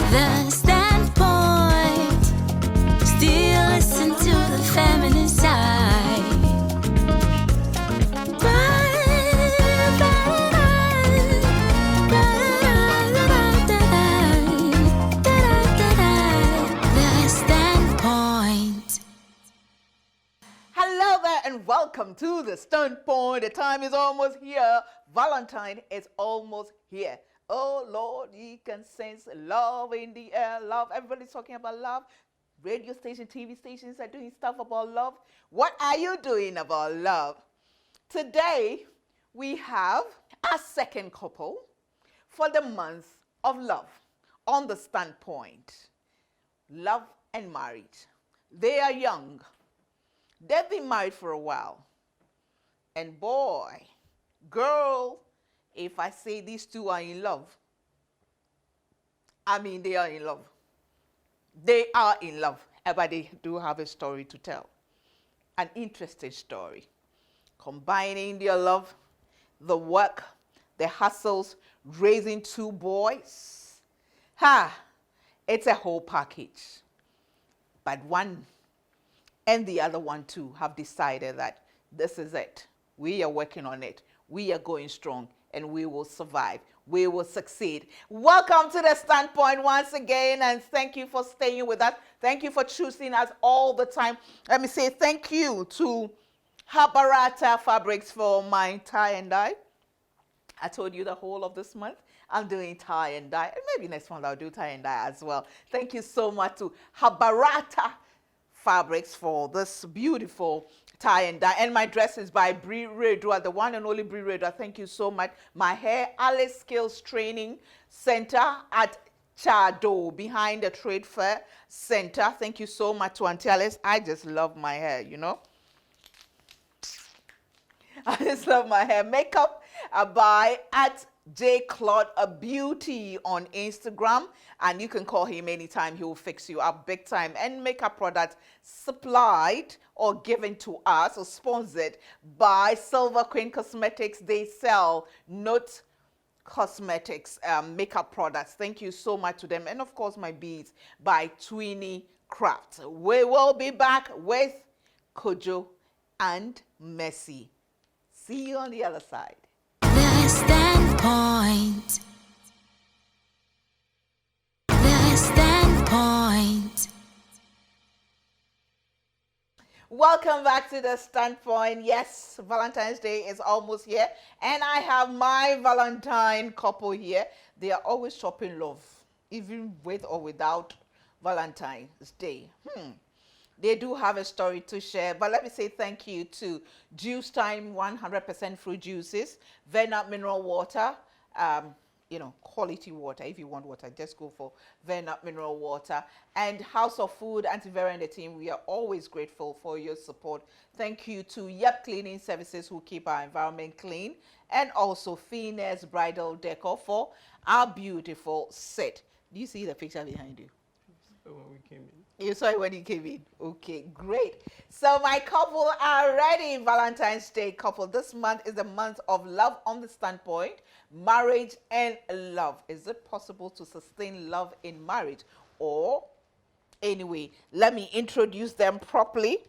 The standpoint. Still listen to the feminine side. The standpoint. Hello there and welcome to the Standpoint. The time is almost here. Valentine is almost here. Oh Lord, you can sense love in the air. Love. Everybody's talking about love. Radio station, TV stations are doing stuff about love. What are you doing about love? Today, we have our second couple for the month of love on the Standpoint. Love and marriage. They are young. They've been married for a while. And boy, girl, if I say these two are in love, I mean they are in love. They are in love, but they do have a story to tell. An interesting story. Combining their love, the work, the hustles, raising two boys. It's a whole package. But one and the other one too have decided that this is it. We are working on it. We are going strong and we will survive. We will succeed. Welcome to the Standpoint once again, and thank you for staying with us. Thank you for choosing us all the time. Let me say thank you to Habarata Fabrics for my tie and dye. I told you the whole of this month I'm doing tie and dye, and maybe next month I'll do tie and dye as well. Thank you so much to Habarata Fabrics for this beautiful tie and dye. And my dress is by Brie Redua, the one and only Brie Redua. Thank you so much. My hair, Alice Skills Training Center at Chado, behind the Trade Fair Center. Thank you so much to Auntie Alice. I just love my hair, you know. I just love my hair. Makeup by at J. Claude a Beauty on Instagram, and you can call him anytime. He will fix you up big time. And makeup products supplied or given to us or sponsored by Silver Queen Cosmetics. They sell Note Cosmetics makeup products. Thank you so much to them. And of course, my beads by Tweeny Craft. We will be back with Kojo and Messi. See you on the other side. The standpoint. The standpoint. Welcome back to the Standpoint. Yes, Valentine's Day is almost here, and I have my Valentine couple here. They are always shopping love, even with or without Valentine's Day. They do have a story to share, but let me say thank you to Juice Time 100% fruit juices, Vena mineral water, quality water. If you want water, just go for Vena mineral water. And House of Food, Auntie Vera and the team, we are always grateful for your support. Thank you to Yep Cleaning Services, who keep our environment clean, and also Phoenix Bridal Decor for our beautiful set. Do you see the picture behind you? When we came in. You saw it when you came in. Okay, great. So my couple are ready. Valentine's Day couple. This month is the month of love on the Standpoint. Marriage and love. Is it possible to sustain love in marriage? Or, anyway, let me introduce them properly.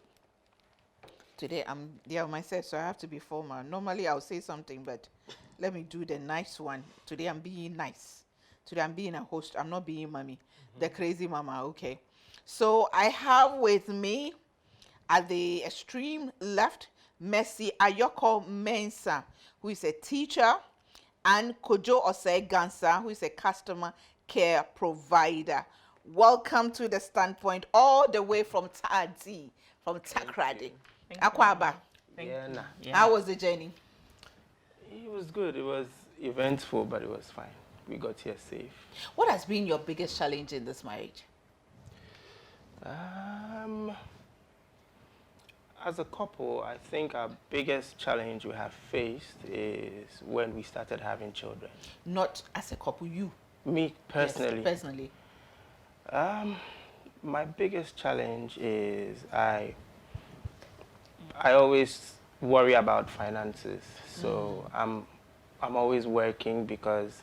Today they are myself, so I have to be formal. Normally I'll say something, but let me do the nice one. Today I'm being nice. Today I'm being a host. I'm not being mommy. The crazy mama, okay. So I have with me at the extreme left, Messi Ayoko Mensah, who is a teacher, and Kojo Osei Gansa, who is a customer care provider. Welcome to the Standpoint, all the way from Tadi, from Takrady. Akwaba. How was the journey? It was good. It was eventful, but it was fine. We got here safe. What has been your biggest challenge in this marriage? As a couple, I think our biggest challenge we have faced is when we started having children. Not as a couple, you. Me personally. Yes, personally. My biggest challenge is I always worry about finances. So I'm always working because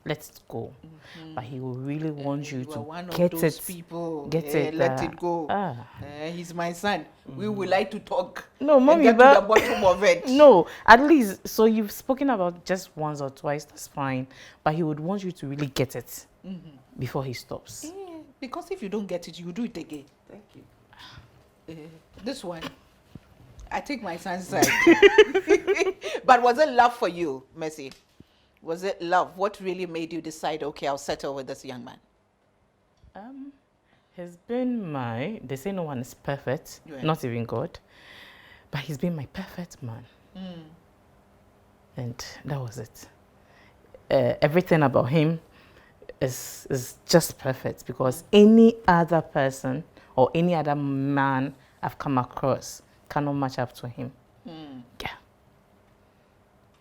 let it go. But he will really want you You are to one of get those it. people. Get it. Let it go. He's my son. We would like to talk. No, and mommy, get but to the bottom of it. no, at least so you've spoken about just once or twice. That's fine. But he would want you to really get it before he stops. Yeah, because if you don't get it, you do it again. Thank you. This one, I take my son's side. But was it love for you, Mercy? Was it love? What really made you decide, okay, I'll settle with this young man? He's been they say no one is perfect, Right. not even God, but he's been my perfect man. And that was it. Everything about him is just perfect, because any other person or any other man I've come across cannot match up to him. Yeah.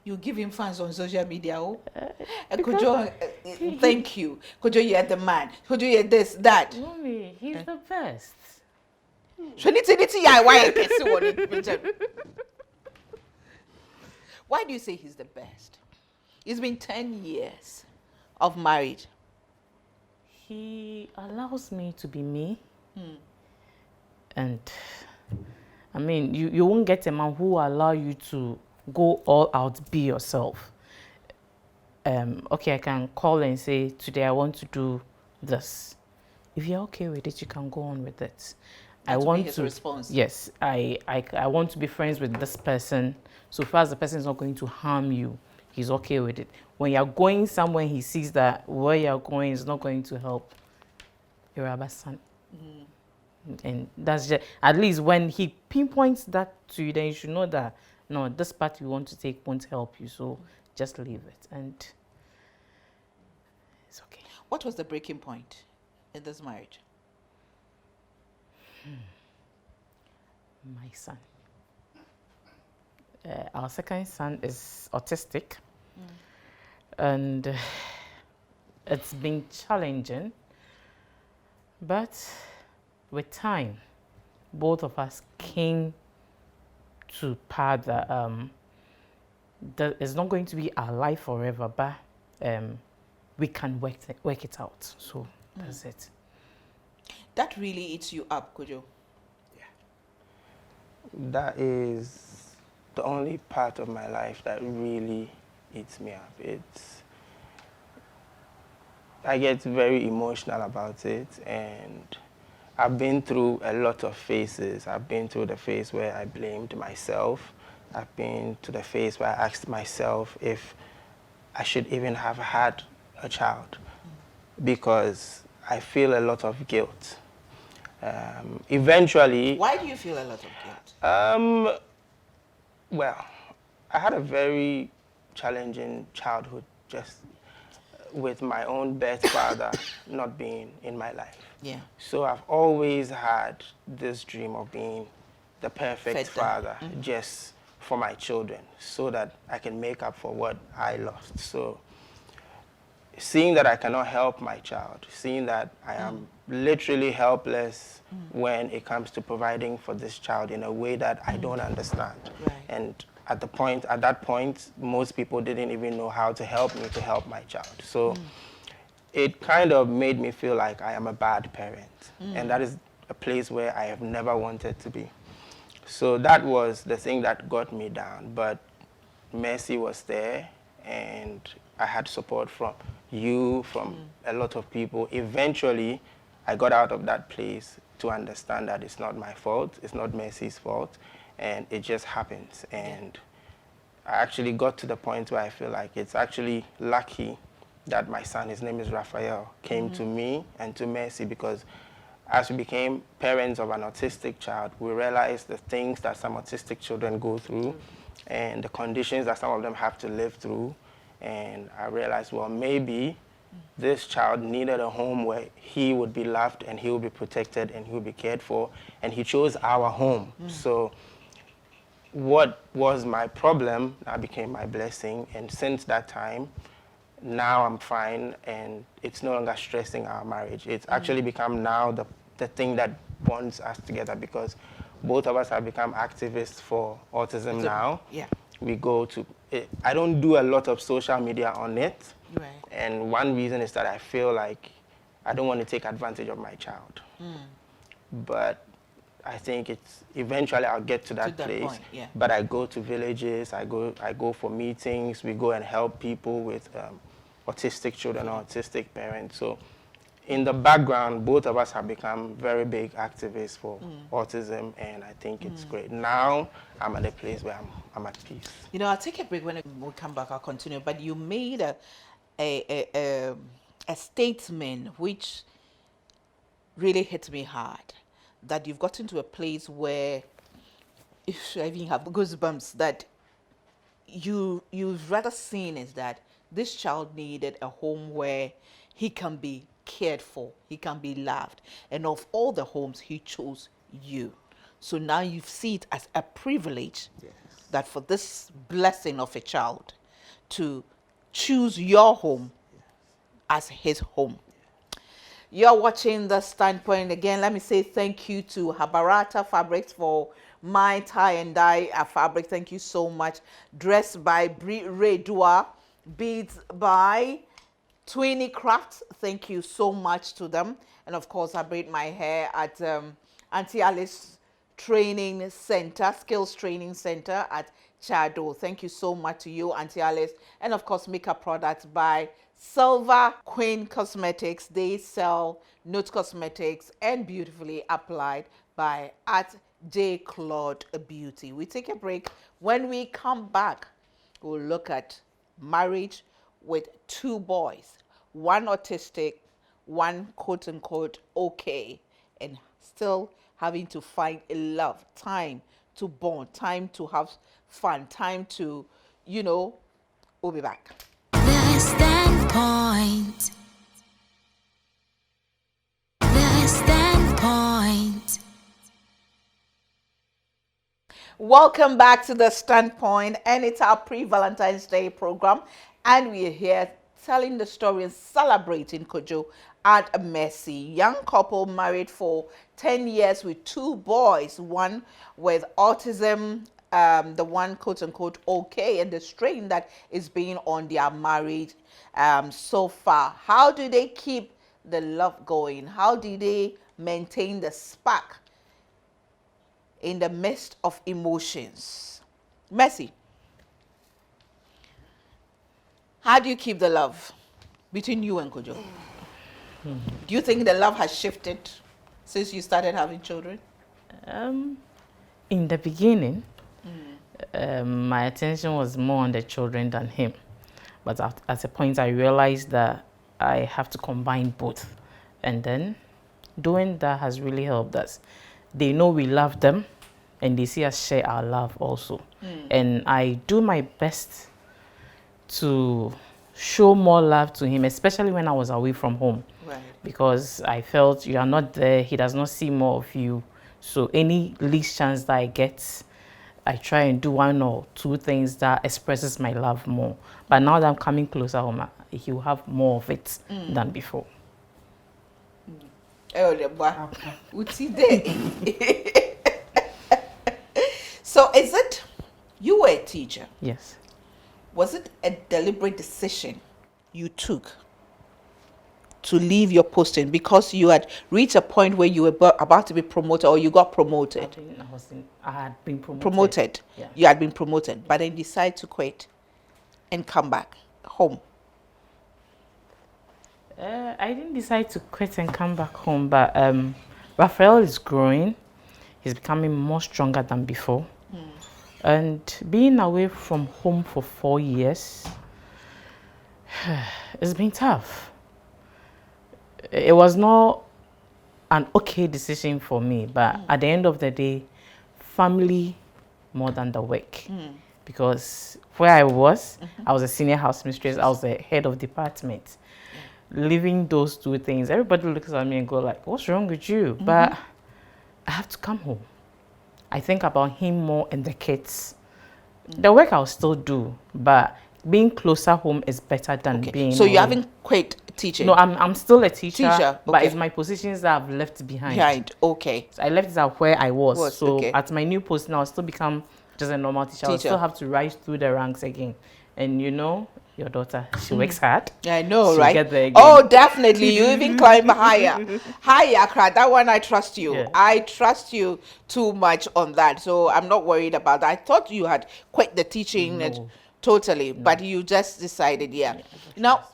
You give him fans on social media, oh? Kojo, thank you. Kojo, you're the man. Kojo, you're this, that. Mommy, he's the best. Why do you say he's the best? It's been 10 years of marriage. He allows me to be me. And I mean, you won't get a man who will allow you to go all out, be yourself. Okay, I can call and say, today I want to do this. If you're okay with it, you can go on with it. I want his to response. Yes, I want to be friends with this person. So far as the person is not going to harm you, he's okay with it. When you're going somewhere, he sees that where you're going is not going to help. You're a bad son. And that's just, at least when he pinpoints that to you, then you should know that no, this path you want to take won't help you. So just leave it, and it's okay. What was the breaking point in this marriage? My son. Our second son is autistic, and it's been challenging, but with time, both of us came to part that it's not going to be our life forever, but we can work it out. So that's it. That really eats you up, Kojo. That is the only part of my life that really eats me up. I get very emotional about it, and I've been through a lot of phases. I've been through the phase where I blamed myself. I've been to the phase where I asked myself if I should even have had a child, because I feel a lot of guilt. Eventually... Why do you feel a lot of guilt? Well, I had a very challenging childhood, just with my own birth father not being in my life. Yeah. So I've always had this dream of being the perfect father, just for my children, so that I can make up for what I lost. So seeing that I cannot help my child, seeing that I am literally helpless when it comes to providing for this child in a way that I don't understand. Right. And at that point, most people didn't even know how to help me to help my child. So it kind of made me feel like I am a bad parent. And that is a place where I have never wanted to be. So that was the thing that got me down. But Mercy was there, and I had support from you, from a lot of people. Eventually, I got out of that place to understand that it's not my fault, it's not Mercy's fault, and it just happens. And I actually got to the point where I feel like it's actually lucky that my son, his name is Raphael, came to me and to Mercy, because as we became parents of an autistic child, we realized the things that some autistic children go through and the conditions that some of them have to live through. And I realized, well, maybe this child needed a home where he would be loved and he would be protected and he would be cared for, and he chose our home. So what was my problem now became my blessing, and since that time, now I'm fine, and it's no longer stressing our marriage. It's actually become now the thing that bonds us together, because both of us have become activists for autism now. Yeah. We go to I don't do a lot of social media on it. Right. And one reason is that I feel like I don't want to take advantage of my child. But I think it's eventually I'll get to that place. Point, yeah. But I go to villages, I go for meetings, we go and help people with autistic children or autistic parents. So in the background, both of us have become very big activists for autism, and I think it's great. Now I'm at a place where I'm at peace. You know, I'll take a break. When we come back, I'll continue. But you made a statement which really hit me hard, that you've gotten to a place where, if I even have goosebumps, that you've rather seen is that this child needed a home where he can be cared for, he can be loved, and of all the homes he chose you. So now you see it as a privilege, Yes. that for this blessing of a child to choose your home as his home. You're watching The Standpoint. Again, let me say thank you to Habarata Fabrics for my tie and dye fabric. Thank you so much. Dressed by Bri Redua, beads by Twinny Crafts. Thank you so much to them. And of course, I braid my hair at Auntie Alice Training Center, Skills Training Center at Chado. Thank you so much to you, Auntie Alice. And of course, makeup products by Silver Queen Cosmetics. They sell Note Cosmetics and Beautifully Applied by at J. Claude Beauty. We take a break. When we come back, we'll look at marriage with two boys, one autistic, one quote unquote okay, and still having to find a love, time to bond, time to have fun, time to, you know, we'll be back. The Standpoint. The Standpoint. Welcome back to The Standpoint, and it's our pre-Valentine's Day program, and we are here telling the story and celebrating Kojo and Mercy, young couple married for 10 years with two boys, one with autism, the one quote unquote okay, and the strain that is being on their marriage so far. How do they keep the love going? How do they maintain the spark in the midst of emotions? Mercy, how do you keep the love between you and Kojo? Do you think the love has shifted since you started having children? In the beginning, my attention was more on the children than him. But at a point, I realized that I have to combine both. And then doing that has really helped us. They know we love them, and they see us share our love also. And I do my best to show more love to him, especially when I was away from home. Right. Because I felt you are not there, he does not see more of you. So any least chance that I get, I try and do one or two things that expresses my love more. But now that I'm coming closer home, he will have more of it than before. Oh, the boy. What's he there? So is it, you were a teacher. Yes. Was it a deliberate decision you took to leave your posting because you had reached a point where you were about to be promoted, or you got promoted? I had been promoted. Promoted. Yeah. You had been promoted, but then decide to quit and come back home. I didn't decide to quit and come back home, but Raphael is growing. He's becoming more stronger than before. And being away from home for 4 years, it's been tough. It was not an okay decision for me, but at the end of the day, family more than the work. Because where I was a senior house mistress, I was the head of department. Leaving those two things, everybody looks at me and go like, what's wrong with you? But I have to come home. I think about him more and the kids. The work I'll still do, but being closer home is better than being So you home. haven't quit teaching? No, I'm still a teacher, Teacher, but okay. it's my positions that I've left behind. Behind, okay. So I left it at where I was. So okay. at my new post now, I'll still become just a normal teacher. I Teacher. still have to rise through the ranks again. And you know, your daughter, she works hard. I know, She'll right? get there again. Oh, definitely. You even climb higher. Higher, Kra. That one, I trust you. Yeah. I trust you too much on that. So I'm not worried about that. I thought you had quit the teaching totally, but you just decided, Now,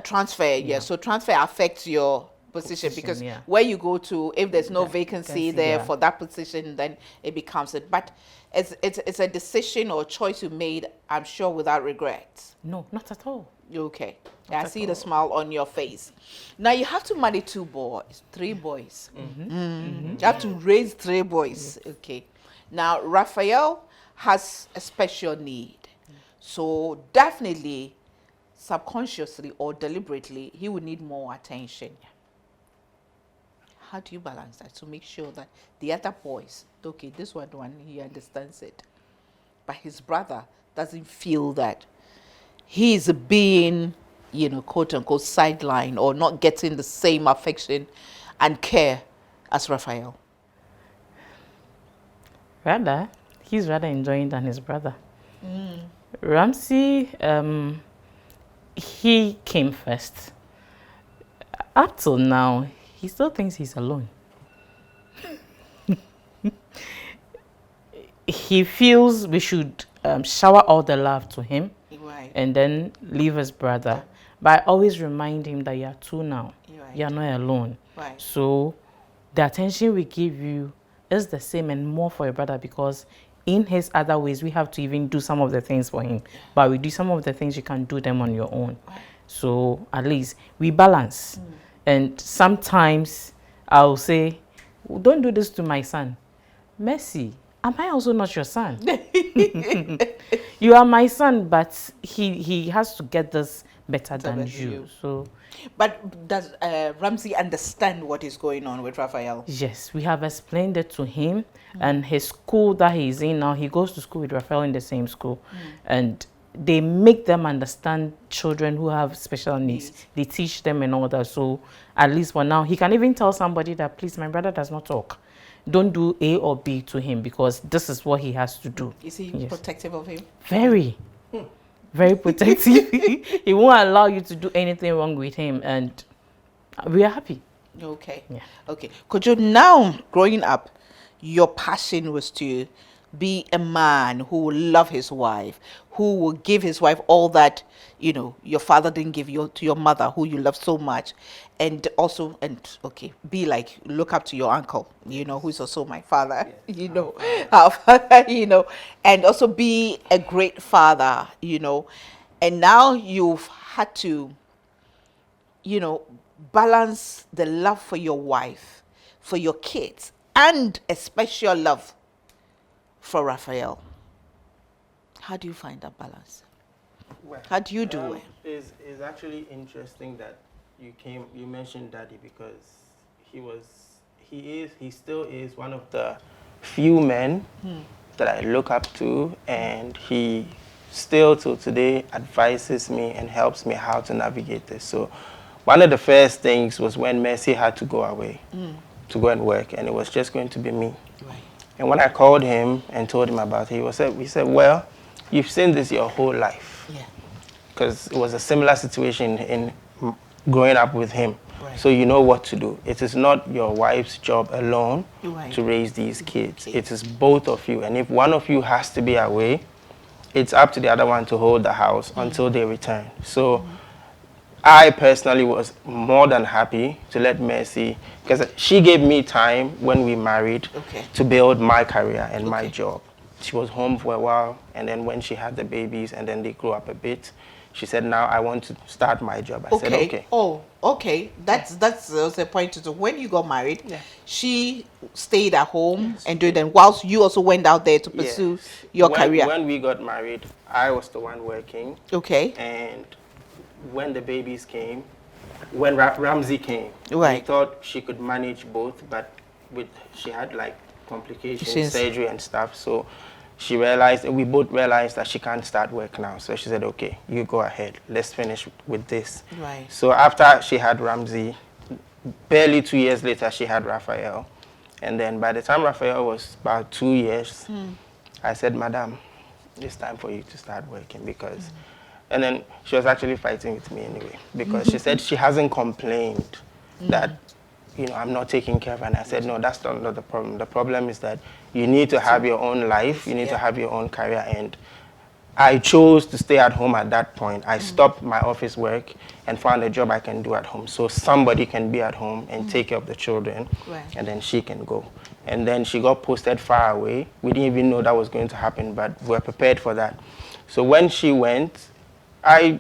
transfer, So transfer affects your position because yeah. where you go to, if there's no vacancy there yeah. for that position, then it becomes it. But it's a decision or choice you made, I'm sure, without regrets. No, not at all. Okay. I see the smile on your face. Now you have to marry 3 boys. You have to raise 3 boys. Okay. Now Raphael has a special need. So definitely, subconsciously or deliberately, he would need more attention. How do you balance that to make sure that the other boys, okay, this one, he understands it, but his brother doesn't feel that he's being, quote unquote, sidelined or not getting the same affection and care as Raphael? He's rather enjoying than his brother. Ramsey, he came first. Up till now, he still thinks he's alone. He feels we should shower all the love to him, Right. and then leave his brother. But I always remind him that you are 2 now. Right. You are not alone. Right. So the attention we give you is the same and more for your brother, because in his other ways, we have to even do some of the things for him. But we do some of the things, you can do them on your own. Right. So at least we balance. And sometimes I'll say, don't do this to my son. Mercy, am I also not your son? You are my son, but he has to get this better than you. So, but does Ramsey understand what is going on with Raphael? yes, we have explained it to him. And his school that he's in now, he goes to school with Raphael in the same school. And they make them understand children who have special needs. They teach them and all that. So at least for now, he can even tell somebody that, please, my brother does not talk. Don't do A or B to him, because this is what he has to do. Is he Yes. protective of him? Very, very protective. He won't allow you to do anything wrong with him, and we are happy. Okay. Yeah. Okay. Could you now, growing up, your passion was to be a man who will love his wife, who will give his wife all that, your father didn't give you to your mother, who you love so much, and also, be like, look up to your uncle, who's also my father, our father, and also be a great father, and now you've had to, balance the love for your wife, for your kids, and a special love for Raphael. How do you find that balance? Well, How do you do it? It's actually interesting that you mentioned Daddy, because he still is one of the few men that I look up to, and he still till today advises me and helps me how to navigate this. So one of the first things was when Mercy had to go away to go and work, and it was just going to be me. Right. And when I called him and told him about it, he said, well, you've seen this your whole life. Yeah. Because it was a similar situation in growing up with him. Right. So you know what to do. It is not your wife's job alone Right. to raise these kids. It is both of you. And if one of you has to be away, it's up to the other one to hold the house until they return. So I personally was more than happy to let Mercy, because she gave me time when we married to build my career and my job. She was home for a while, and then when she had the babies and then they grew up a bit, she said, now I want to start my job. I said, okay. Oh, okay. That's the point. So when you got married, she stayed at home and doing it, whilst you also went out there to pursue your career. When we got married, I was the one working. Okay. And when the babies came, when Ramsey came, Right. we thought she could manage both, but she had like complications, surgery and stuff. So we both realized that she can't start work now. So she said, okay, you go ahead. Let's finish with this. Right. So after she had Ramsey, barely 2 years later, she had Raphael. And then by the time Raphael was about 2 years, I said, Madam, it's time for you to start working because, and then she was actually fighting with me anyway because she said she hasn't complained that, you know, I'm not taking care of her. And I said, no, that's not the problem. The problem is that you need to have your own life, you need to have your own career, and I chose to stay at home at that point. I stopped my office work and found a job I can do at home. So somebody can be at home and take care of the children, and then she can go. And then she got posted far away. We didn't even know that was going to happen, but we were prepared for that. So when she went, I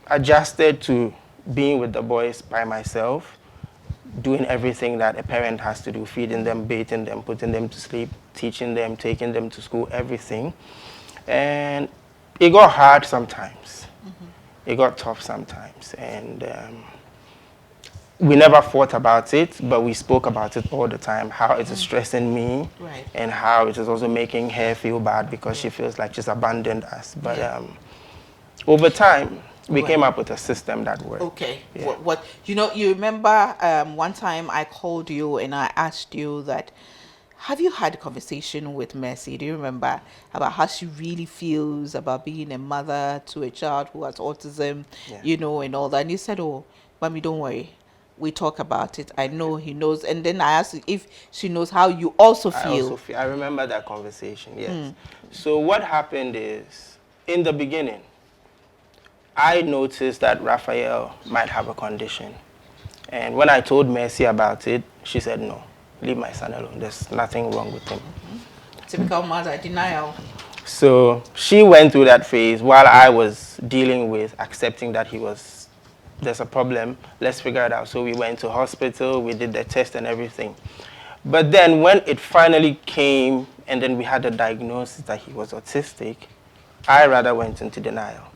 adjusted to being with the boys by myself, doing everything that a parent has to do, feeding them, bathing them, putting them to sleep, teaching them, taking them to school, everything. And it got hard sometimes. It got tough sometimes. And we never fought about it, but we spoke about it all the time, how it is stressing me and how it is also making her feel bad because she feels like she's abandoned us. But over time, we came up with a system that worked. Okay. What you know, you remember one time I called you and I asked you that, have you had a conversation with Mercy? Do you remember about how she really feels about being a mother to a child who has autism, you know, and all that? And you said, oh, Mommy, don't worry. We talk about it. I know he knows. And then I asked if she knows how you also feel. I remember that conversation, yes. So what happened is, in the beginning, I noticed that Raphael might have a condition. And when I told Mercy about it, she said, no, leave my son alone. There's nothing wrong with him. Typical mother denial. So she went through that phase while I was dealing with accepting that there's a problem, let's figure it out. So we went to hospital, we did the test and everything. But then when it finally came and then we had the diagnosis that he was autistic, I rather went into denial.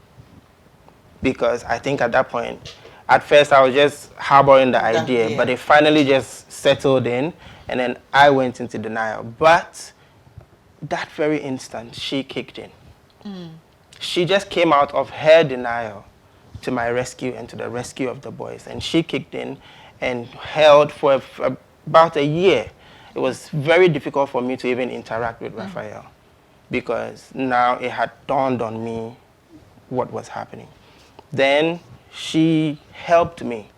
Because I think at that point, at first I was just harboring the idea, but it finally just settled in, and then I went into denial. But that very instant, she kicked in. She just came out of her denial to my rescue and to the rescue of the boys. And she kicked in and held for about a year. It was very difficult for me to even interact with Raphael because now it had dawned on me what was happening. Then she helped me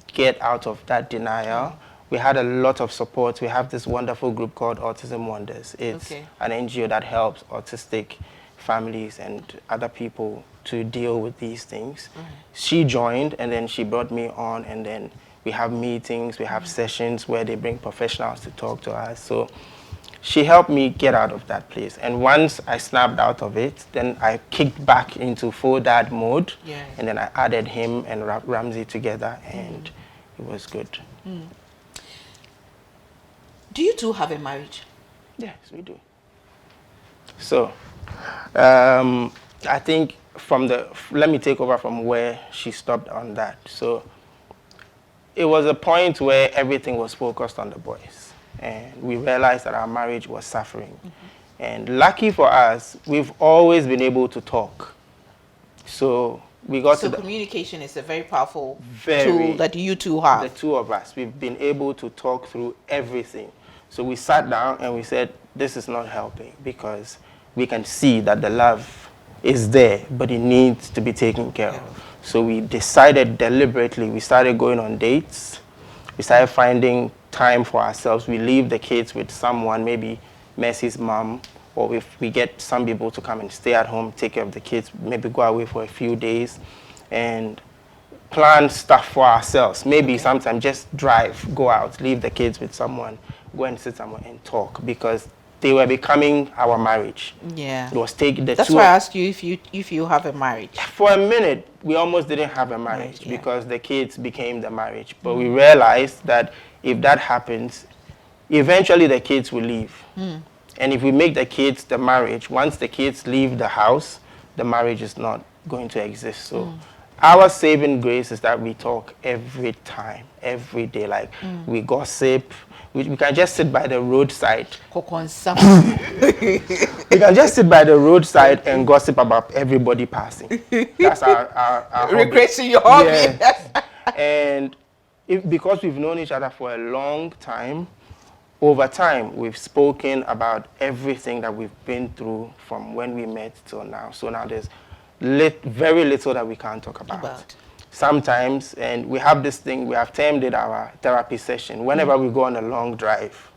get out of that denial. We had a lot of support. We have this wonderful group called Autism Wonders. It's an NGO that helps autistic families and other people to deal with these things. She joined and then she brought me on, and then we have meetings, we have sessions where they bring professionals to talk to us. So she helped me get out of that place. And once I snapped out of it, then I kicked back into full dad mode. And then I added him and Ramsey together, and it was good. Do you two have a marriage? Yes, we do. So, I think let me take over from where she stopped on that. So, it was a point where everything was focused on the boys. And we realized that our marriage was suffering. And lucky for us, we've always been able to talk. So we got to communication is a very powerful tool that you two have. The two of us, we've been able to talk through everything. So we sat down and we said, this is not helping because we can see that the love is there, but it needs to be taken care of. So we decided deliberately, we started going on dates. We started finding time for ourselves. We leave the kids with someone, maybe Mercy's mom, or if we get some people to come and stay at home, take care of the kids, maybe go away for a few days and plan stuff for ourselves. Maybe sometimes just drive, go out, leave the kids with someone, go and sit somewhere and talk, because they were becoming our marriage. It was taking the That's why I asked you if you have a marriage. For a minute, we almost didn't have a marriage because the kids became the marriage. But we realized that if that happens, eventually the kids will leave. And if we make the kids the marriage, once the kids leave the house, the marriage is not going to exist. So our saving grace is that we talk every time, every day. Like we gossip. We can just sit by the roadside. We can just sit by the roadside and gossip about everybody passing. That's our recreating your hobby. Yeah. And because we've known each other for a long time, over time, we've spoken about everything that we've been through from when we met till now. So now there's very little that we can't talk about. Sometimes, and we have this thing, we have termed it our therapy session. Whenever we go on a long drive,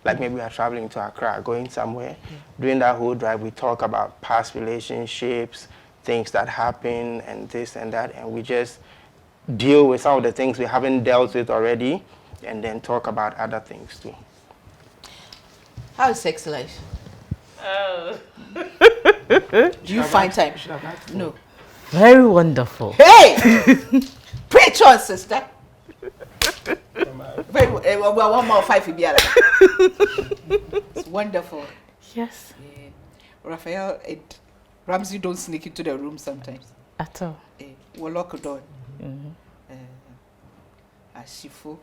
like maybe we are traveling to Accra, going somewhere, during that whole drive, we talk about past relationships, things that happen, and this and that, and we just deal with some of the things we haven't dealt with already, and then talk about other things too. How is sex life? Oh. Do you find time? No. Very wonderful. Hey! Preach on, sister. Well, 1 more 5 will be alive. It's wonderful. Yes. Yeah. Raphael and Ramsey don't sneak into the room sometimes. At all. We'll lock the door. Ashifu.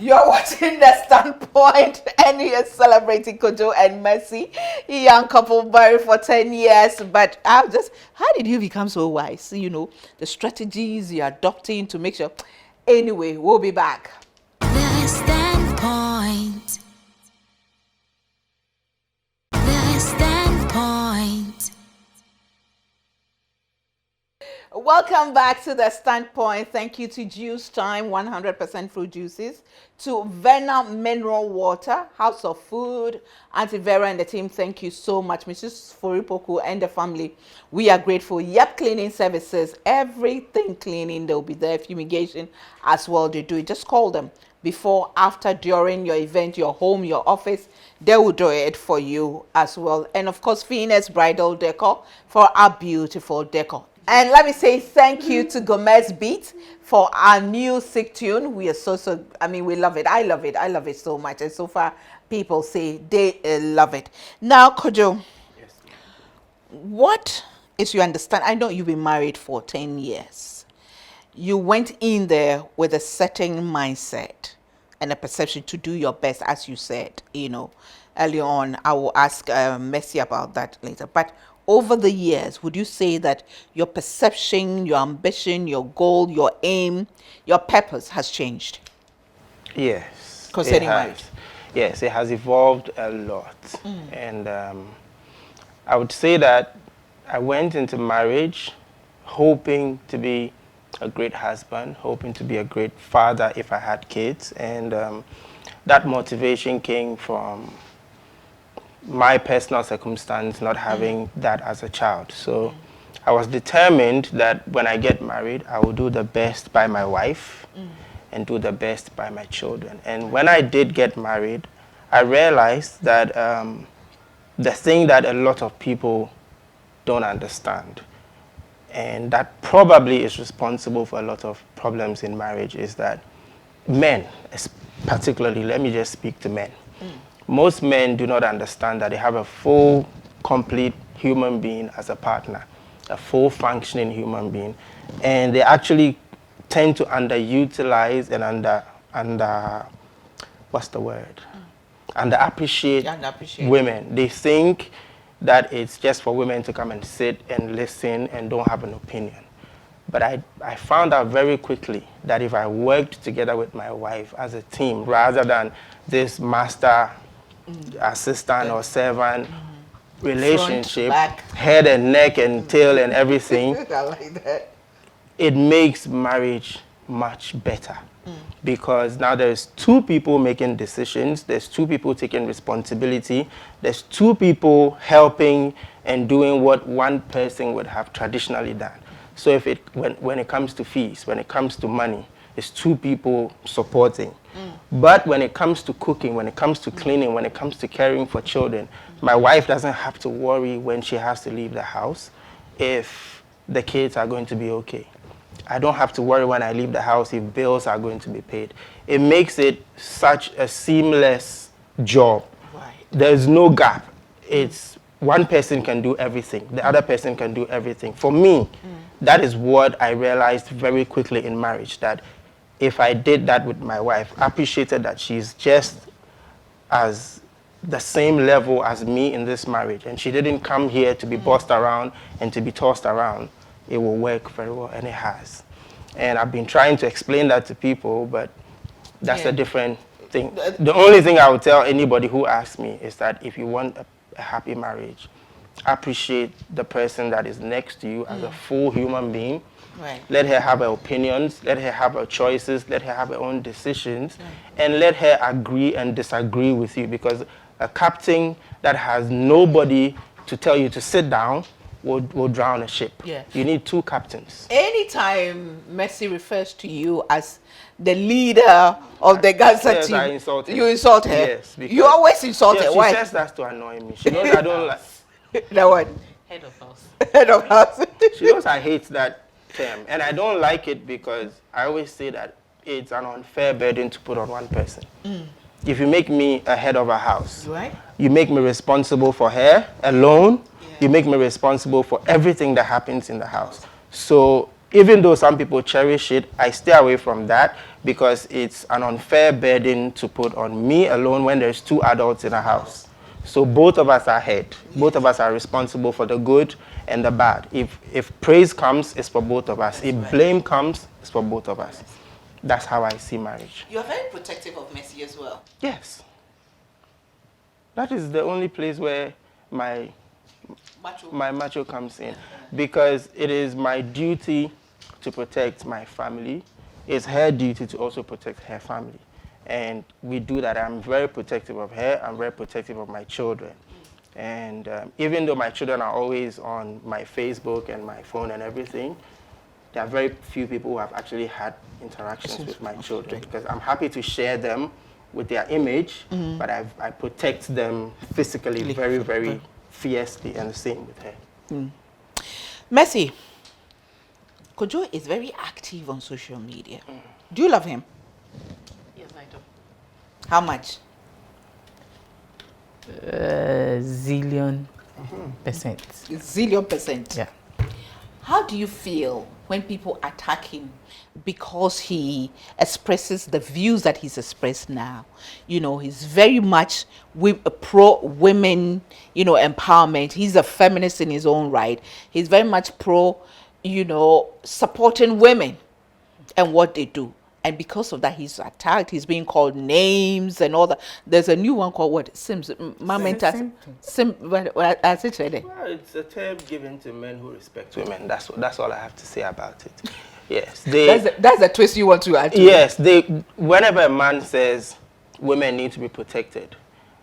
You're watching The Standpoint, and you're celebrating Kojo and Mercy, young couple married for 10 years. But how did you become so wise? You know, the strategies you're adopting to make sure. Anyway, we'll be back. The Standpoint. The Standpoint. Welcome back to The Standpoint. Thank you to Juice Time, 100% fruit juices, to Vena Mineral Water, House of Food, Auntie Vera and the team. Thank you so much, Mrs. Foripoku and the family. We are grateful. Yep, cleaning services, everything cleaning. They'll be there. Fumigation as well. They do it. Just call them before, after, during your event, your home, your office. They will do it for you as well. And of course, Phoenix Bridal Decor for our beautiful decor. And let me say thank you to Gomez Beat for our new sick tune. We are we love it. I love it. I love it so much. And so far, people say they love it. Now, Kojo, yes, what is your understanding? I know you've been married for 10 years. You went in there with a certain mindset and a perception to do your best, as you said, earlier on. I will ask Mercy about that later. But over the years, would you say that your perception, your ambition, your goal, your aim, your purpose has changed? Yes. Concerning marriage? Yes, it has evolved a lot. And I would say that I went into marriage hoping to be a great husband, hoping to be a great father if I had kids. And that motivation came from my personal circumstance, not having that as a child. So I was determined that when I get married, I will do the best by my wife and do the best by my children. And when I did get married, I realized that the thing that a lot of people don't understand, and that probably is responsible for a lot of problems in marriage, is that men, particularly, let me just speak to men. Most men do not understand that they have a full, complete human being as a partner, a full functioning human being. And they actually tend to underutilize and underappreciate women. They think that it's just for women to come and sit and listen and don't have an opinion. But I found out very quickly that if I worked together with my wife as a team, rather than this master assistant or servant relationship, head and neck and tail and everything, I like that. It makes marriage much better. Because now there's 2 people making decisions, there's 2 people taking responsibility, there's 2 people helping and doing what one person would have traditionally done. So when it comes to fees, when it comes to money, it's 2 people supporting. But when it comes to cooking, when it comes to cleaning, when it comes to caring for children, my wife doesn't have to worry when she has to leave the house if the kids are going to be okay. I don't have to worry when I leave the house if bills are going to be paid. It makes it such a seamless job. Right. There's no gap. It's one person can do everything. The other person can do everything. For me, that is what I realized very quickly in marriage, that if I did that with my wife, I appreciated that she's just as the same level as me in this marriage, and she didn't come here to be bossed around and to be tossed around, it will work very well, and it has. And I've been trying to explain that to people, but that's a different thing. The only thing I would tell anybody who asks me is that if you want a happy marriage, appreciate the person that is next to you as a full human being. Right. Let her have her opinions, let her have her choices, let her have her own decisions, and let her agree and disagree with you, because a captain that has nobody to tell you to sit down will drown a ship. Yeah. You need two captains. Anytime Mercy refers to you as the leader of the Gaza Yes, team, I insult her. you insult her. Yes, You always insult her. She Why? says that to annoy me. She knows I don't like. That one. Head of house. Head of house. She knows I hate that term, and I don't like it because I always say that it's an unfair burden to put on one person. If you make me a head of a house, Right. you make me responsible for her alone. You make me responsible for everything that happens in the house. So even though some people cherish it, I stay away from that because it's an unfair burden to put on me alone when there's two adults in a house. So both of us are head. Both of us are responsible for the good and the bad. If praise comes, it's for both of us. If blame comes, it's for both of us. That's how I see marriage. You're very protective of Mercy as well. Yes. That is the only place where my macho comes in, because it is my duty to protect my family. It's her duty to also protect her family. And we do that. I'm very protective of her. I'm very protective of my children. And even though my children are always on my Facebook and my phone and everything, there are very few people who have actually had interactions with my children, because I'm happy to share them with their image, but I protect them physically very, very fiercely, and the same with her. Mercy, Kojo is very active on social media. Do you love him? Yes, I do. How much? Zillion percent. Zillion percent. Yeah. How do you feel when people attack him because he expresses the views that he's expressed now? You know, he's very much pro-women, you know, empowerment. He's a feminist in his own right. He's very much pro, you know, supporting women and what they do. And because of that, he's attacked. He's being called names and all that. There's a new one called what? Sims. Well, it's a term given to men who respect women. That's all I have to say about it. Yes, that's a twist you want to add to yes, whenever a man says women need to be protected,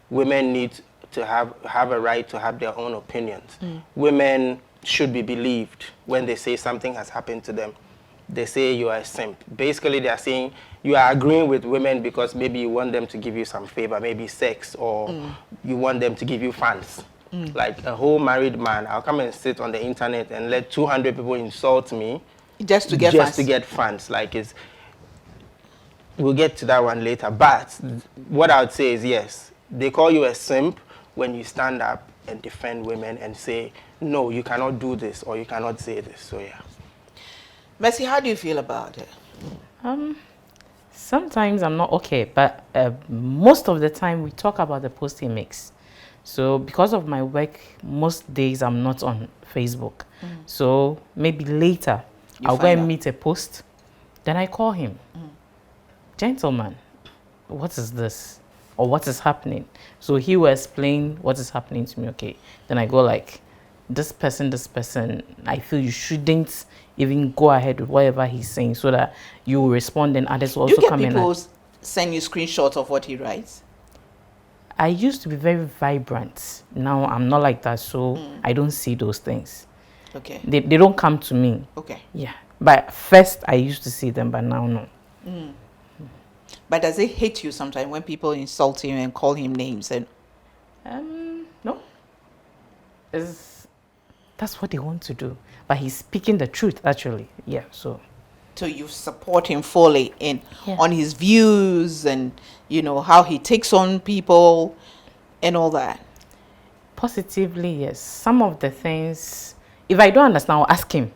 women need to have a right to have their own opinions. Women should be believed when they say something has happened to them. They say you are a simp. Basically, they are saying you are agreeing with women because maybe you want them to give you some favor, maybe sex, or you want them to give you fans. Like a whole married man, I'll come and sit on the internet and let 200 people insult me just to get fans. Like we'll get to that one later. But what I would say is, yes, they call you a simp when you stand up and defend women and say, no, you cannot do this or you cannot say this. So yeah. Mercy, how do you feel about it? Sometimes I'm not okay, but most of the time we talk about the post he makes. So because of my work, most days I'm not on Facebook. So maybe later I'll go and meet a post, then I call him. Gentleman, what is this? Or what is happening? So he will explain what is happening to me, okay? Then I go like, this person, I feel you shouldn't even go ahead with whatever he's saying, so that you will respond and others will also come in. Do you get people send you screenshots of what he writes? I used to be very vibrant. Now I'm not like that, so I don't see those things. Okay. They don't come to me. Okay. Yeah. But first I used to see them, but now no. But does it hit you sometimes when people insult him and call him names? And No. That's what they want to do. But he's speaking the truth, actually. Yeah, so you support him fully on his views and, you know, how he takes on people and all that? Positively, yes. Some of the things, if I don't understand, I'll ask him.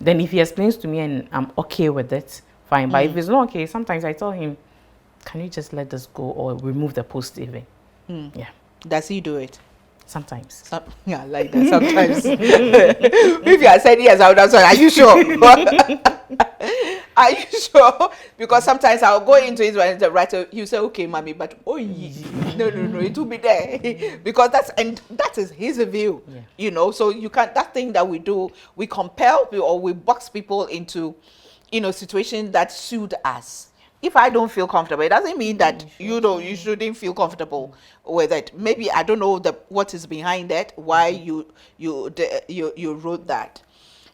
Then if he explains to me and I'm okay with it, fine. But if it's not okay, sometimes I tell him, can you just let this go or remove the post even? Yeah. Does he do it? Sometimes. Yeah, like that sometimes. If you had said yes, I would have said, are you sure? Are you sure? Because sometimes I'll go into it and the writer, you say, okay, mommy, but no, it will be there. Because that is his view, Yeah. you know. So you can't, that thing that we do, we compel people or we box people into, you know, situations that suit us. If I don't feel comfortable, it doesn't mean that you shouldn't feel comfortable with it. Maybe I don't know what is behind it, why you wrote that.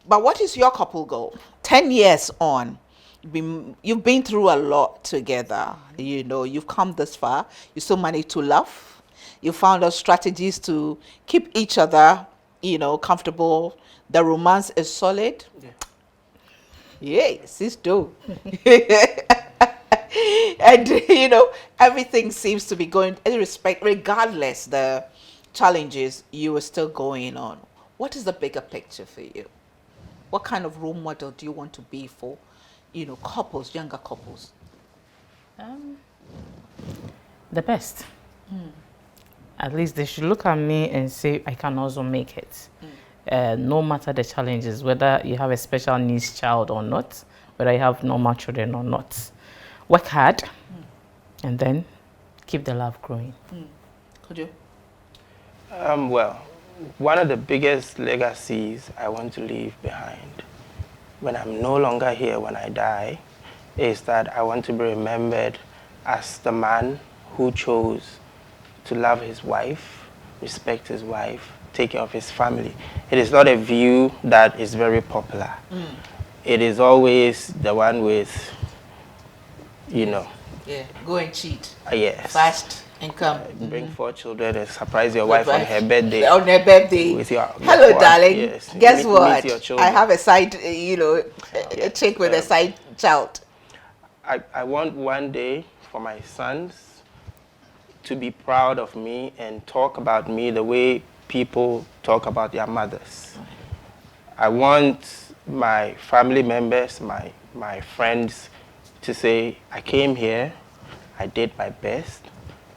But what is your couple goal? 10 years on, you've been through a lot together. You know, you've come this far. You still manage to love. You found out strategies to keep each other, you know, comfortable. The romance is solid. Yeah. Yes, it's do. And you know, everything seems to be going regardless the challenges, you are still going on. What is the bigger picture for you? What kind of role model do you want to be for, you know, couples, younger couples? The best. At least they should look at me and say, I can also make it. No matter the challenges, whether you have a special needs child or not, whether you have normal children or not. Work hard and then keep the love growing. Could you? Well, one of the biggest legacies I want to leave behind when I'm no longer here, when I die, is that I want to be remembered as the man who chose to love his wife, respect his wife, take care of his family. It is not a view that is very popular. It is always the one with, you know. Yeah, go and cheat. Yes. Fast and come. Bring 4 children and surprise your wife on her birthday. On her birthday. With your hello, one. darling. Yes. Guess Meet what? your children. I have a side, you know, a chick with a side child. I want one day for my sons to be proud of me and talk about me the way people talk about their mothers. I want my family members, my friends to say, I came here, I did my best,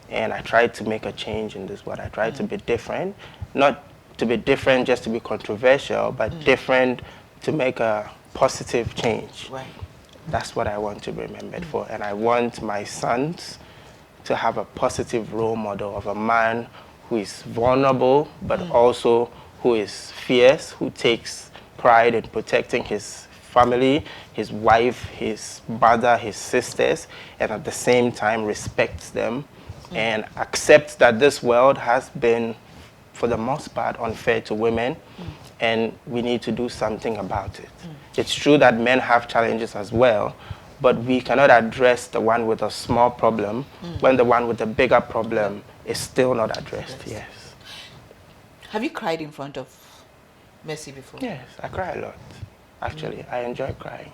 and I tried to make a change in this world. I tried to be different, not to be different just to be controversial, but different to make a positive change. Right. That's what I want to be remembered for. And I want my sons to have a positive role model of a man who is vulnerable, but also who is fierce, who takes pride in protecting his family, his wife, his mother, his sisters, and at the same time respects them and accepts that this world has been, for the most part, unfair to women, and we need to do something about it. It's true that men have challenges as well, but we cannot address the one with a small problem when the one with the bigger problem is still not addressed. Yes. Have you cried in front of Mercy before? Yes, I cry a lot. Actually, I enjoy crying.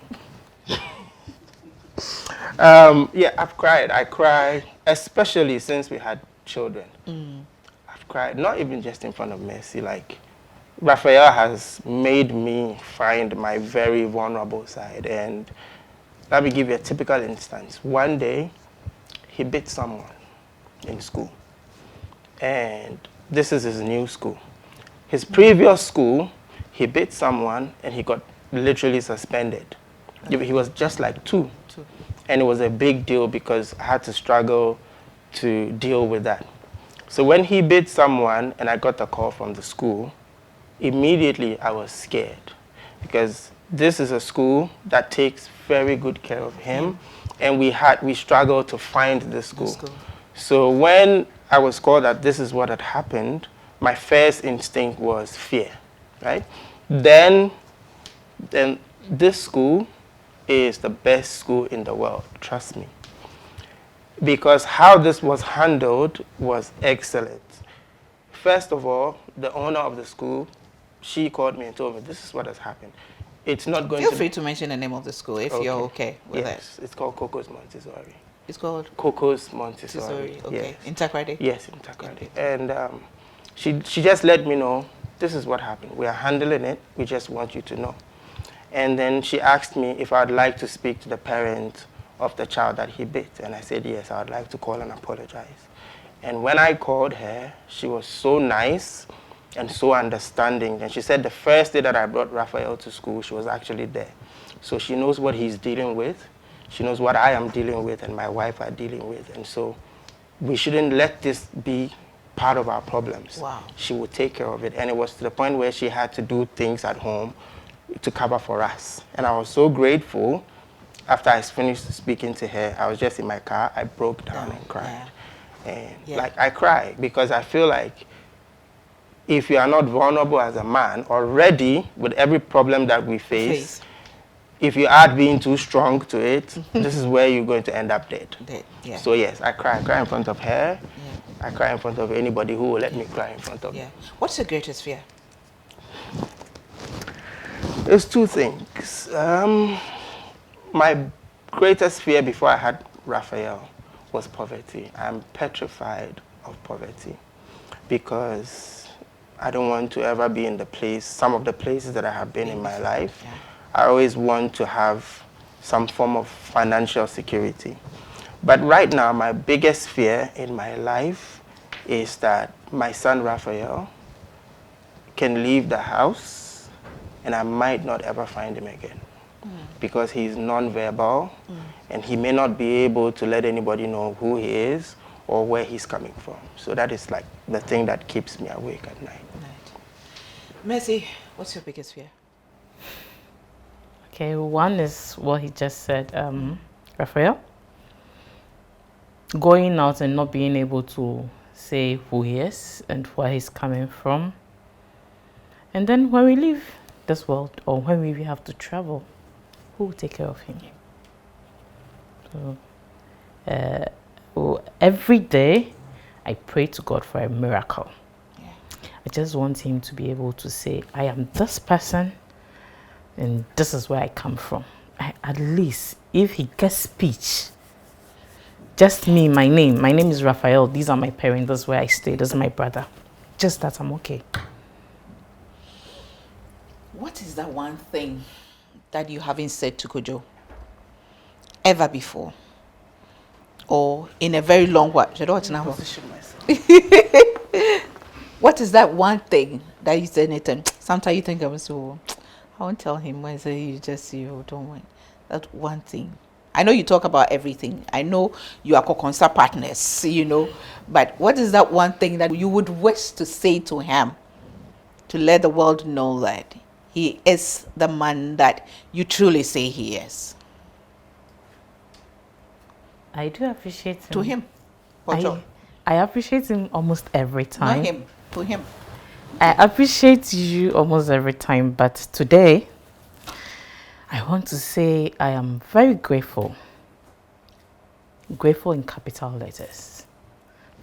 Yeah, I've cried. I cry, especially since we had children. I've cried, not even just in front of Mercy. Like, Raphael has made me find my very vulnerable side. And let me give you a typical instance. One day, he bit someone in school. And this is his new school. His previous school, he bit someone and he got literally suspended. He was just like 2. And it was a big deal because I had to struggle to deal with that. So when he bit someone and I got a call from the school, immediately I was scared because this is a school that takes very good care of him, and we struggled to find this school. So when I was called that this is what had happened, my first instinct was fear, right? Then this school is the best school in the world, trust me. Because how this was handled was excellent. First of all, the owner of the school, she called me and told me, this is what has happened. It's not going Feel to free to mention the name of the school if you're okay with yes, it's called Coco's Montessori. It's called Coco's Montessori. Montessori, okay. Yes. In Takoradi? Yes, in Takoradi. And she just let me know, this is what happened. We are handling it. We just want you to know. And then she asked me if I'd like to speak to the parent of the child that he bit. And I said, yes, I'd like to call and apologize. And when I called her, she was so nice and so understanding. And she said the first day that I brought Raphael to school, she was actually there. So she knows what he's dealing with. She knows what I am dealing with and my wife are dealing with. And so we shouldn't let this be part of our problems. Wow. She would take care of it. And it was to the point where she had to do things at home to cover for us. And I was so grateful. After I finished speaking to her, I was just in my car. I broke down and cried. And like I cry because I feel like if you are not vulnerable as a man already with every problem that we face, if you add being too strong to it, this is where you're going to end up dead. So yes, I cry. I cry in front of her. I cry in front of anybody who will let me cry in front of me. What's your greatest fear? There's two things. My greatest fear before I had Raphael was poverty. I'm petrified of poverty because I don't want to ever be in the place, some of the places that I have been in my life. I always want to have some form of financial security. But right now, my biggest fear in my life is that my son Raphael can leave the house and I might not ever find him again because he's non-verbal and he may not be able to let anybody know who he is or where he's coming from. So that is like the thing that keeps me awake at night. Mercy, what's your biggest fear? Okay, one is what he just said, Raphael. Going out and not being able to say who he is and where he's coming from. And then when we leave this world or when we have to travel, who will take care of him? So every day I pray to God for a miracle. I just want him to be able to say, I am this person and this is where I come from. At least if he gets speech, just me, my name is Raphael, these are my parents, this is where I stay, this is my brother. Just that I'm okay. What is that one thing that you haven't said to Kojo ever before? Or in a very long while? What is that one thing that you said, Nathan? Sometimes you think I'm so, I won't tell him. I say, you don't want that one thing. I know you talk about everything. I know you are co-concert partners, but what is that one thing that you would wish to say to him to let the world know that he is the man that you truly say he is? I do appreciate him. To him? I appreciate him almost every time. Not him, to him. I appreciate you almost every time, but today, I want to say I am very grateful in capital letters,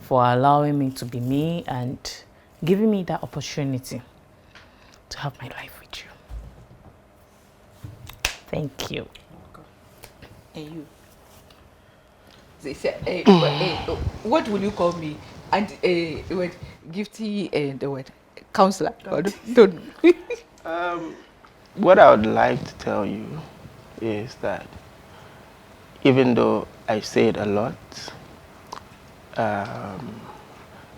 for allowing me to be me and giving me that opportunity to have my life with you. Thank you. And you? They said, what will you call me? And Gifty and the word counselor. Don't. What I would like to tell you is that even though I say it a lot,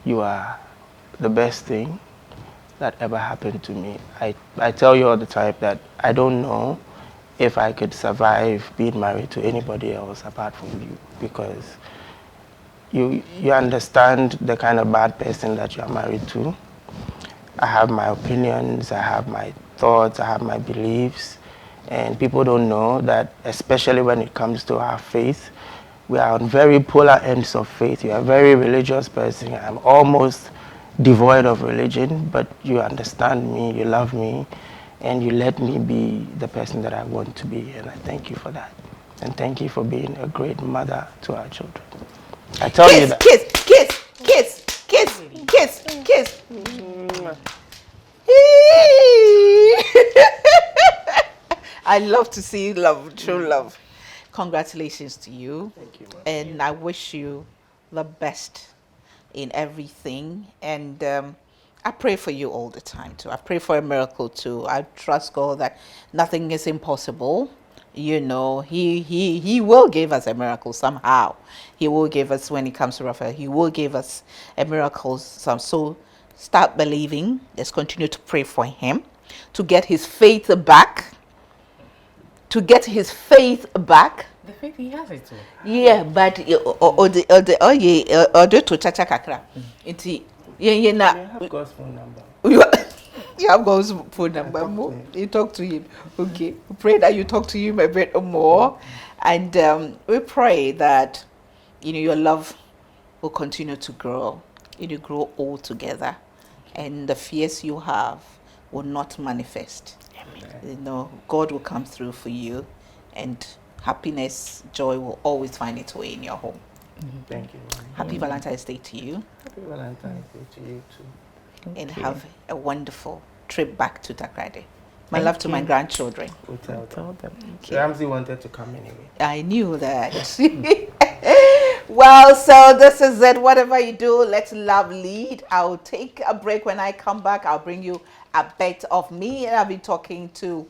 you are the best thing that ever happened to me. I tell you all the time that I don't know if I could survive being married to anybody else apart from you, because you understand the kind of bad person that you are married to. I have my opinions, I have my thoughts, I have my beliefs, and people don't know that, especially when it comes to our faith, we are on very polar ends of faith. You are a very religious person. I'm almost devoid of religion, but you understand me, you love me, and you let me be the person that I want to be, and I thank you for that. And thank you for being a great mother to our children. I tell you that. Kiss. I love to see love, true love. Congratulations to you. Thank you. And I wish you the best in everything. And I pray for you all the time too. I pray for a miracle too. I trust God that nothing is impossible. He will give us a miracle somehow. He will give us, when it comes to Raphael, he will give us a miracle. So start believing. Let's continue to pray for him to get his faith back. to get his faith back. The faith he has it too. Yeah, but or to chacha kakra. Inti yeah na. You have God's phone number. You have God's phone number. talk More. to him. You talk to him. Okay. We pray that you talk to him a bit more, and we pray that your love will continue to grow. It will grow all together, and the fears you have will not manifest. God will come through for you, and happiness, joy will always find its way in your home. Thank you. Happy Valentine's Day to you, Happy Valentine's Day to you too. and have a wonderful trip back to Takrade. My Thank love to my you. grandchildren. We'll tell them. Tell them. Ramsey wanted to come anyway. I knew that. Well, so this is it. Whatever you do, let love lead. I'll take a break. When I come back, I'll bring you a bit of me. And I'll be talking to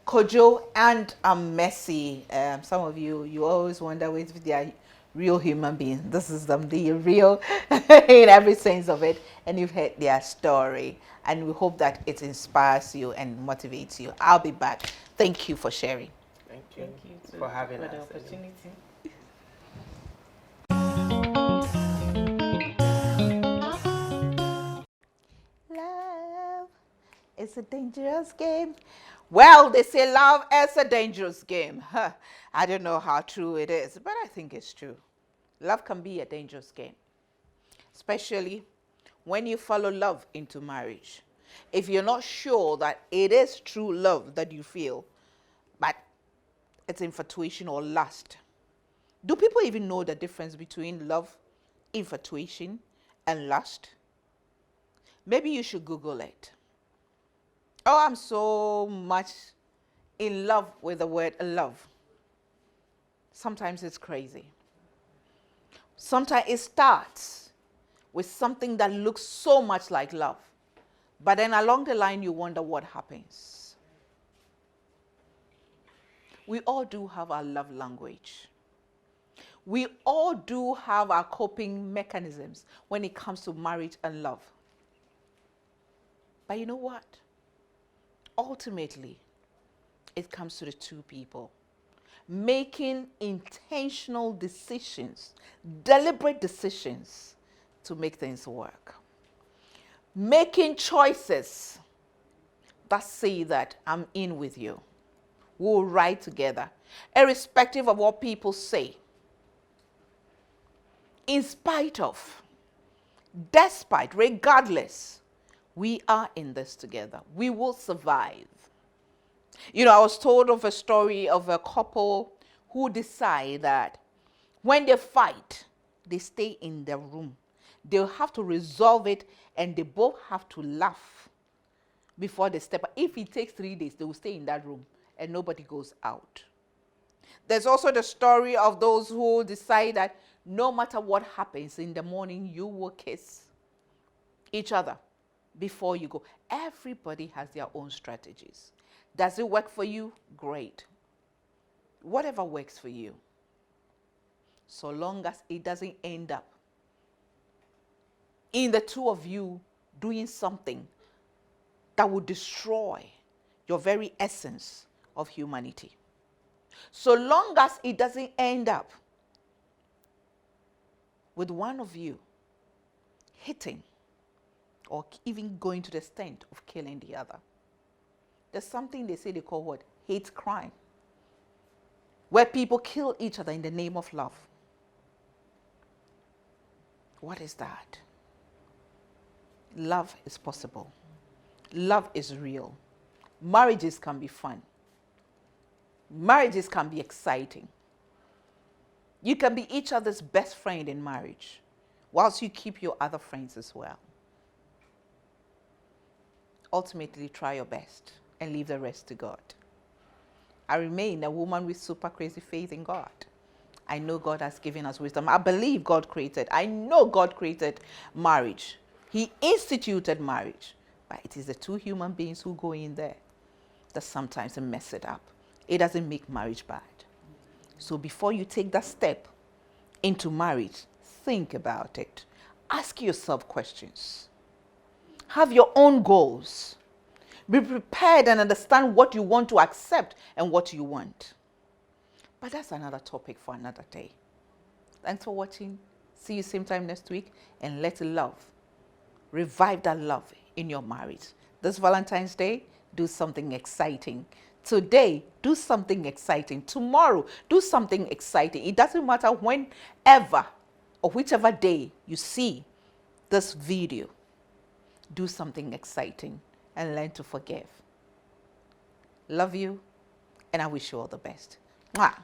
Kojo and Messi. Some of you always wonder if they are real human beings. This is them. They are real in every sense of it. And you've heard their story. And we hope that it inspires you and motivates you. I'll be back. Thank you for sharing. Thank you, Thank you too for having the us. opportunity. Love is a dangerous game. Well, they say love is a dangerous game. Huh. I don't know how true it is, but I think it's true. Love can be a dangerous game, especially when you follow love into marriage. If you're not sure that it is true love that you feel, but it's infatuation or lust. Do people even know the difference between love, infatuation, and lust? Maybe you should Google it. Oh, I'm so much in love with the word love. Sometimes it's crazy. Sometimes it starts with something that looks so much like love. But then along the line, you wonder what happens. We all do have our love language. We all do have our coping mechanisms when it comes to marriage and love. But you know what? Ultimately, it comes to the two people making intentional decisions, deliberate decisions to make things work. Making choices that say that I'm in with you. We'll ride together, irrespective of what people say. In spite of, despite, regardless, we are in this together. We will survive. I was told of a story of a couple who decide that when they fight, they stay in their room. They'll have to resolve it, and they both have to laugh before they step out. If it takes 3 days, they will stay in that room, and nobody goes out. There's also the story of those who decide that no matter what happens in the morning, you will kiss each other before you go. Everybody has their own strategies. Does it work for you? Great. Whatever works for you. So long as it doesn't end up in the two of you doing something that would destroy your very essence of humanity. So long as it doesn't end up with one of you hitting or even going to the extent of killing the other. There's something they say they call what? Hate crime. Where people kill each other in the name of love. What is that? Love is possible. Love is real. Marriages can be fun. Marriages can be exciting. You can be each other's best friend in marriage, whilst you keep your other friends as well. Ultimately, try your best and leave the rest to God. I remain a woman with super crazy faith in God. I know God has given us wisdom. I believe I know God created marriage. He instituted marriage. But it is the two human beings who go in there that sometimes mess it up. It doesn't make marriage bad. So before you take that step into marriage, think about it. Ask yourself questions. Have your own goals. Be prepared and understand what you want to accept and what you want. But that's another topic for another day. Thanks for watching. See you same time next week. And let love, revive that love in your marriage. This Valentine's Day, do something exciting. Today, do something exciting. Tomorrow, do something exciting. It doesn't matter whenever or whichever day you see this video. Do something exciting and learn to forgive. Love you, and I wish you all the best. Mwah.